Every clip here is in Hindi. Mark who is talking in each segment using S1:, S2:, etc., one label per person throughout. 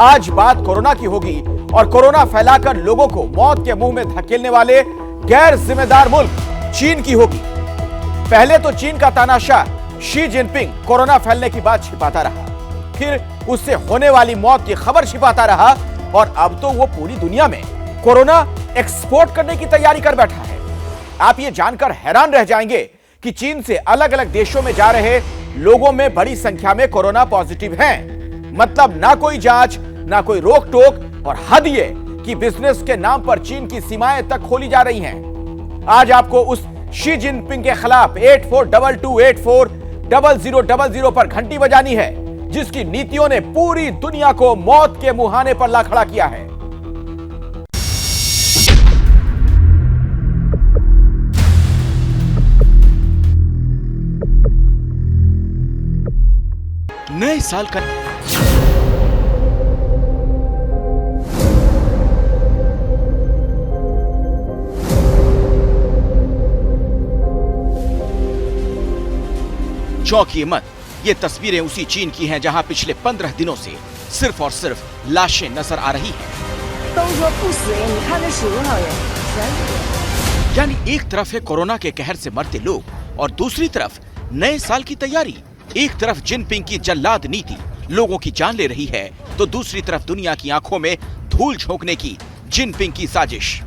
S1: आज बात कोरोना की होगी और कोरोना फैलाकर लोगों को मौत के मुंह में धकेलने वाले गैर जिम्मेदार मुल्क चीन की होगी। पहले तो चीन का तानाशाह शी जिनपिंग कोरोना फैलने की बात छिपाता रहा, फिर उससे होने वाली मौत की खबर छिपाता रहा और अब तो वो पूरी दुनिया में कोरोना एक्सपोर्ट करने की तैयारी कर बैठा है। आप ये जानकर हैरान रह जाएंगे कि चीन से अलग अलग देशों में जा रहे लोगों में बड़ी संख्या में कोरोना पॉजिटिव हैं। मतलब ना कोई जांच, ना कोई रोक टोक और हद ये कि बिजनेस के नाम पर चीन की सीमाएं तक खोली जा रही हैं। आज आपको उस शी जिनपिंग के खिलाफ 8422840000 पर घंटी बजानी है, जिसकी नीतियों ने पूरी दुनिया को मौत के मुहाने पर ला खड़ा किया है।
S2: नए साल का चौंकिए मत, ये तस्वीरें उसी चीन की हैं जहां पिछले 15 दिनों से सिर्फ और सिर्फ लाशें नजर आ रही हैं। यानी एक तरफ है कोरोना के कहर से मरते लोग और दूसरी तरफ नए साल की तैयारी। एक तरफ जिनपिंग की जल्लाद नीति लोगों की जान ले रही है, तो दूसरी तरफ दुनिया की आंखों में धूल झोंकने की जिनपिंग की साजिश।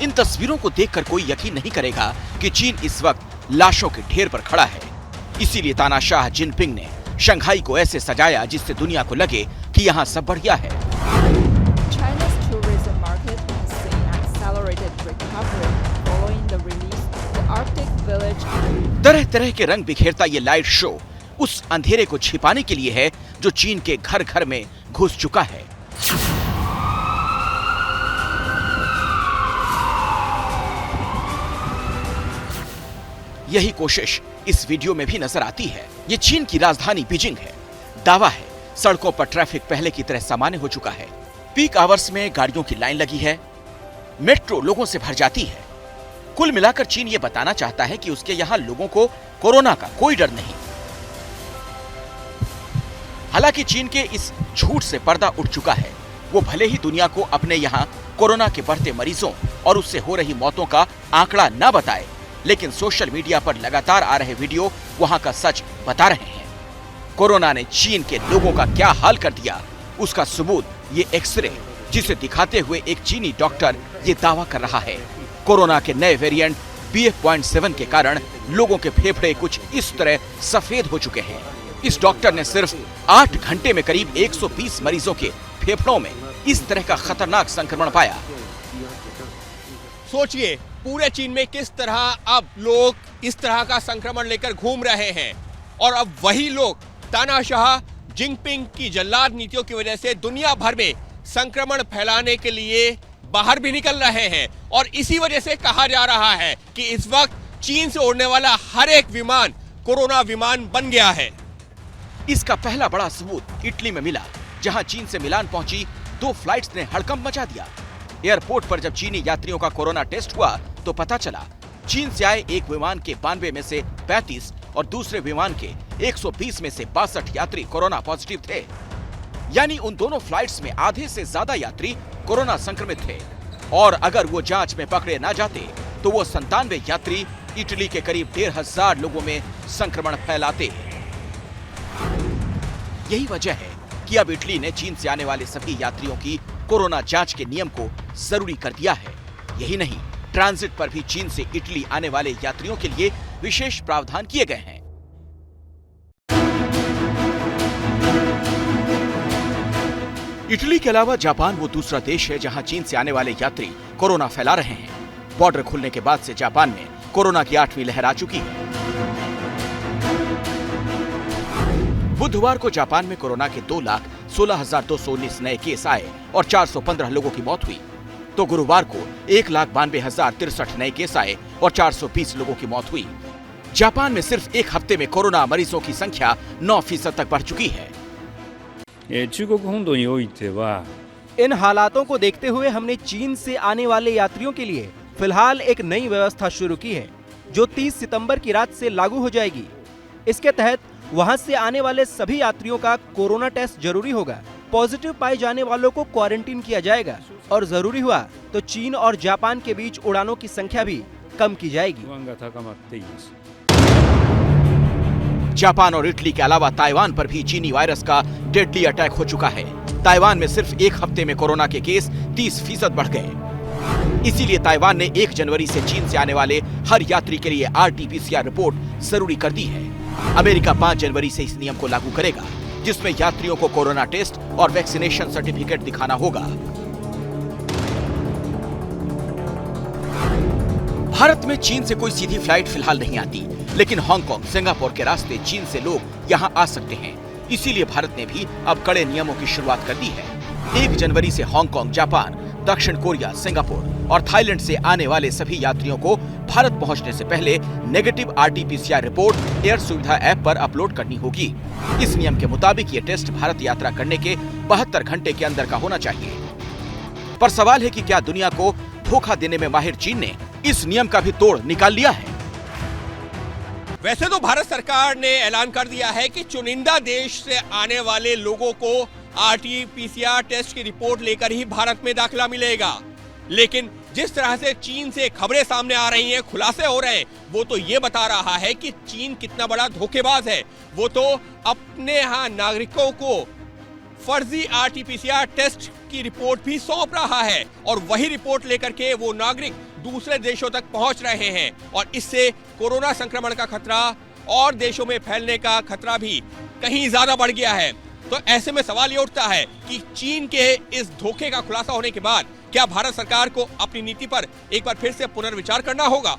S2: इन तस्वीरों को देखकर कोई यकीन नहीं करेगा कि चीन इस वक्त लाशों के ढेर पर खड़ा है। इसीलिए तानाशाह जिनपिंग ने शंघाई को ऐसे सजाया जिससे दुनिया को लगे कि यहाँ सब बढ़िया है। तरह तरह के रंग बिखेरता ये लाइट शो उस अंधेरे को छिपाने के लिए है जो चीन के घर घर में घुस चुका है। यही कोशिश इस वीडियो में भी नजर आती है। ये चीन की राजधानी बीजिंग है। दावा है सड़कों पर ट्रैफिक पहले की तरह सामान्य हो चुका है। पीक आवर्स में गाड़ियों की लाइन लगी है, मेट्रो लोगों से भर जाती है। कुल मिलाकर चीन ये बताना चाहता है कि उसके यहाँ लोगों को कोरोना का कोई डर नहीं। हालांकि चीन के इस झूठ से पर्दा उठ चुका है। वो भले ही दुनिया को अपने यहाँ कोरोना के बढ़ते मरीजों और उससे हो रही मौतों का आंकड़ा न बताए, लेकिन सोशल मीडिया पर लगातार आ रहे वीडियो वहां का सच बता रहे हैं। कोरोना ने चीन के लोगों का क्या हाल कर दिया, उसका सबूत ये एक्सरे, जिसे दिखाते हुए एक चीनी डॉक्टर ये दावा कर रहा है कोरोना के नए वेरिएंट BF.7 के कारण लोगों के फेफड़े कुछ इस तरह सफेद हो चुके हैं। इस डॉक्टर ने सिर्फ 8 घंटे में करीब 120 मरीजों के फेफड़ों में इस तरह का खतरनाक संक्रमण पाया।
S3: सोचिए पूरे चीन में किस तरह अब लोग इस तरह का संक्रमण लेकर घूम रहे हैं और अब वही लोग तानाशाह जिनपिंग की जल्लाद नीतियों की वजह से दुनिया भर में संक्रमण फैलाने के लिए बाहर भी निकल रहे हैं। और इसी वजह से कहा जा रहा है कि इस वक्त चीन से उड़ने वाला हर एक विमान कोरोना विमान बन गया है।
S2: इसका पहला बड़ा सबूत इटली में मिला, जहां चीन से मिलान पहुंची 2 फ्लाइट्स ने हड़कंप मचा दिया। एयरपोर्ट पर जब चीनी यात्रियों का कोरोना टेस्ट हुआ तो पता चला चीन से आए एक विमान के 92 में से 35 और दूसरे विमान के 120 में से 62 यात्री कोरोना पॉजिटिव थे। यानी उन दोनों फ्लाइट्स में आधे से ज्यादा यात्री कोरोना संक्रमित थे और अगर वो जांच में पकड़े ना जाते तो वो 97 यात्री इटली के करीब 1500 लोगों में संक्रमण फैलाते। यही वजह है कि अब इटली ने चीन से आने वाले सभी यात्रियों की कोरोना जांच के नियम को जरूरी कर दिया है। यही नहीं, ट्रांजिट पर भी चीन से इटली आने वाले यात्रियों के लिए विशेष प्रावधान किए गए हैं। इटली के अलावा जापान वो दूसरा देश है जहां चीन से आने वाले यात्री कोरोना फैला रहे हैं। बॉर्डर खुलने के बाद से जापान में कोरोना की 8वीं लहर आ चुकी है। बुधवार को जापान में कोरोना के 2,16,219 नए केस आए और 415 लोगों की मौत हुई। तो गुरुवार को 1,92,063 नए केस आए और 420 लोगों की मौत हुई। जापान में सिर्फ एक हफ्ते में कोरोना मरीजों की संख्या 9% तक बढ़ चुकी है।
S4: इन हालातों को देखते हुए हमने चीन से आने वाले यात्रियों के लिए फिलहाल एक नई व्यवस्था शुरू की है, जो 30 सितंबर की रात से लागू हो जाएगी। इसके तहत वहां से आने वाले सभी यात्रियों का कोरोना टेस्ट जरूरी होगा। पॉजिटिव पाए जाने वालों को क्वारंटीन किया जाएगा और जरूरी हुआ तो चीन और जापान के बीच उड़ानों की संख्या भी कम की जाएगी।
S2: जापान और इटली के अलावा ताइवान पर भी चीनी वायरस का डेडली अटैक हो चुका है। ताइवान में सिर्फ एक हफ्ते में कोरोना के केस 30% बढ़ गए। इसीलिए ताइवान ने 1 जनवरी से चीन से आने वाले हर यात्री के लिए RT-PCR रिपोर्ट जरूरी कर दी है। अमेरिका 5 जनवरी से इस नियम को लागू करेगा, जिसमें यात्रियों को कोरोना टेस्ट और वैक्सीनेशन सर्टिफिकेट दिखाना होगा। भारत में चीन से कोई सीधी फ्लाइट फिलहाल नहीं आती, लेकिन हांगकांग, सिंगापुर के रास्ते चीन से लोग यहां आ सकते हैं। इसीलिए भारत ने भी अब कड़े नियमों की शुरुआत कर दी है। 1 जनवरी से हांगकांग, जापान, दक्षिण कोरिया, सिंगापुर और थाईलैंड से आने वाले सभी यात्रियों को भारत पहुंचने से पहले नेगेटिव RT-PCR रिपोर्ट एयर सुविधा ऐप पर अपलोड करनी होगी। इस नियम के मुताबिक ये टेस्ट भारत यात्रा करने के 72 घंटे के अंदर का होना चाहिए। पर सवाल है कि क्या दुनिया को धोखा देने में माहिर चीन ने इस नियम का भी तोड़ निकाल लिया है?
S3: वैसे तो भारत सरकार ने ऐलान कर दिया है कि चुनिंदा देश से आने वाले लोगों को RT-PCR टेस्ट की रिपोर्ट लेकर ही भारत में दाखिला मिलेगा, लेकिन जिस तरह से चीन से खबरें सामने आ रही हैं, खुलासे हो रहे हैं, वो तो ये बता रहा है कि चीन कितना बड़ा धोखेबाज है। वो तो अपने यहाँ नागरिकों को फर्जी RT-PCR टेस्ट की रिपोर्ट भी सौंप रहा है और वही रिपोर्ट लेकर के वो नागरिक दूसरे देशों तक पहुंच रहे हैं और इससे कोरोना संक्रमण का खतरा और देशों में फैलने का खतरा भी कहीं ज्यादा बढ़ गया है। तो ऐसे में सवाल ये उठता है कि चीन के इस धोखे का खुलासा होने के बाद क्या भारत सरकार को अपनी नीति पर एक बार फिर से पुनर्विचार करना होगा?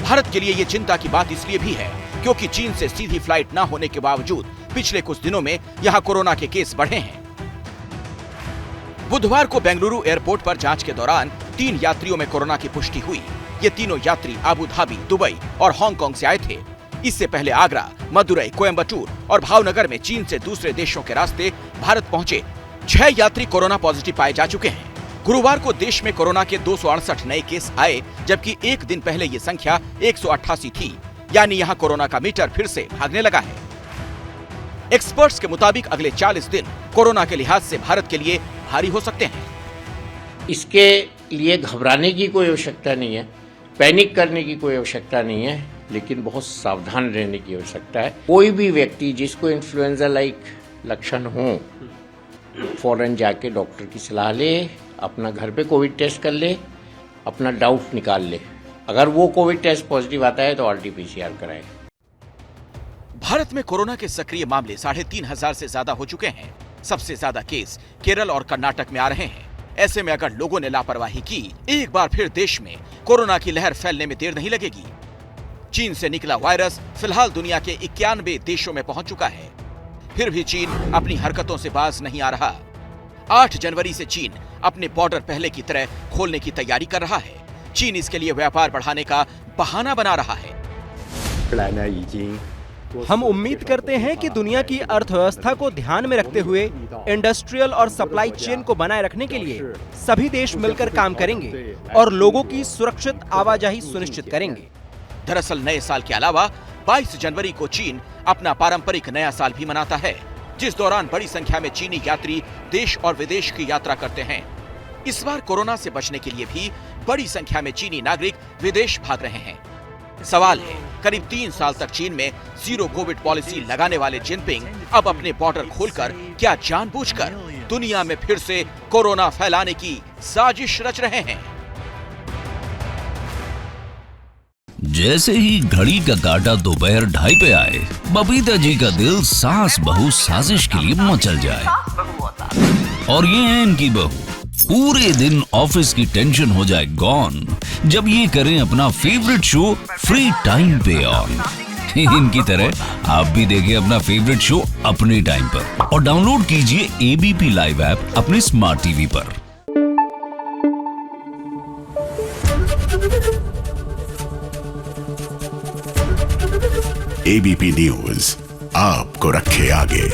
S2: भारत के लिए ये चिंता की बात इसलिए भी है क्योंकि चीन से सीधी फ्लाइट न होने के बावजूद पिछले कुछ दिनों में यहाँ कोरोना के केस बढ़े हैं। बुधवार को बेंगलुरु एयरपोर्ट पर जांच के दौरान 3 यात्रियों में कोरोना की पुष्टि हुई। ये तीनों यात्री अबू धाबी, दुबई और हांगकांग से आए थे। इससे पहले आगरा, मदुरई, कोयम्बटूर और भावनगर में चीन से दूसरे देशों के रास्ते भारत पहुंचे 6 यात्री कोरोना पॉजिटिव पाए जा चुके हैं। गुरुवार को देश में कोरोना के 268 नए केस आए, जबकि एक दिन पहले ये संख्या 188 थी। यानी यहाँ कोरोना का मीटर फिर से भागने लगा है। एक्सपर्ट्स के मुताबिक अगले 40 दिन कोरोना के लिहाज से भारत के लिए भारी हो सकते हैं।
S5: इसके लिए घबराने की कोई आवश्यकता नहीं है, पैनिक करने की कोई आवश्यकता नहीं है, लेकिन बहुत सावधान रहने की आवश्यकता है। कोई भी व्यक्ति जिसको इन्फ्लुएंजा लाइक लक्षण हो, फौरन जाके डॉक्टर की सलाह ले, अपना घर पे कोविड टेस्ट कर ले, अपना डाउट निकाल ले। अगर वो कोविड टेस्ट पॉजिटिव आता है तो RT-PCR कराए।
S2: भारत में कोरोना के सक्रिय मामले 3500 से ज्यादा हो चुके हैं। सबसे ज्यादा केस केरल और कर्नाटक में आ रहे हैं। ऐसे में अगर लोगों ने लापरवाही की, एक बार फिर देश में कोरोना की लहर फैलने में देर नहीं लगेगी। चीन से निकला वायरस फिलहाल दुनिया के 91 देशों में पहुंच चुका है। फिर भी चीन अपनी हरकतों से बाज नहीं आ रहा। 8 जनवरी से चीन अपने बॉर्डर पहले की तरह खोलने की तैयारी कर रहा है। चीन इसके लिए व्यापार बढ़ाने का बहाना बना रहा है।
S4: हम उम्मीद करते हैं कि दुनिया की अर्थव्यवस्था को ध्यान में रखते हुए इंडस्ट्रियल और सप्लाई चेन को बनाए रखने के लिए सभी देश मिलकर काम करेंगे और लोगों की सुरक्षित आवाजाही सुनिश्चित करेंगे।
S2: दरअसल नए साल के अलावा 22 जनवरी को चीन अपना पारंपरिक नया साल भी मनाता है, जिस दौरान बड़ी संख्या में चीनी यात्री देश और विदेश की यात्रा करते हैं। इस बार कोरोना से बचने के लिए भी बड़ी संख्या में चीनी नागरिक विदेश भाग रहे हैं। सवाल है, करीब 3 साल तक चीन में जीरो कोविड पॉलिसी लगाने वाले जिनपिंग अब अपने बॉर्डर खोलकर क्या जानबूझकर दुनिया में फिर से कोरोना फैलाने की साजिश रच रहे हैं?
S6: जैसे ही घड़ी का काटा दोपहर 2:30 पे आए, बबीता जी का दिल सास बहू साजिश के लिए मचल जाए। और ये है इनकी बहू, पूरे दिन ऑफिस की टेंशन हो जाए गॉन जब ये करें अपना फेवरेट शो फ्री टाइम पे ऑन। इनकी तरह आप भी देखें अपना फेवरेट शो अपने टाइम पर और डाउनलोड कीजिए ABP लाइव ऐप अपने स्मार्ट टीवी पर।
S7: ABP न्यूज आपको रखे आगे।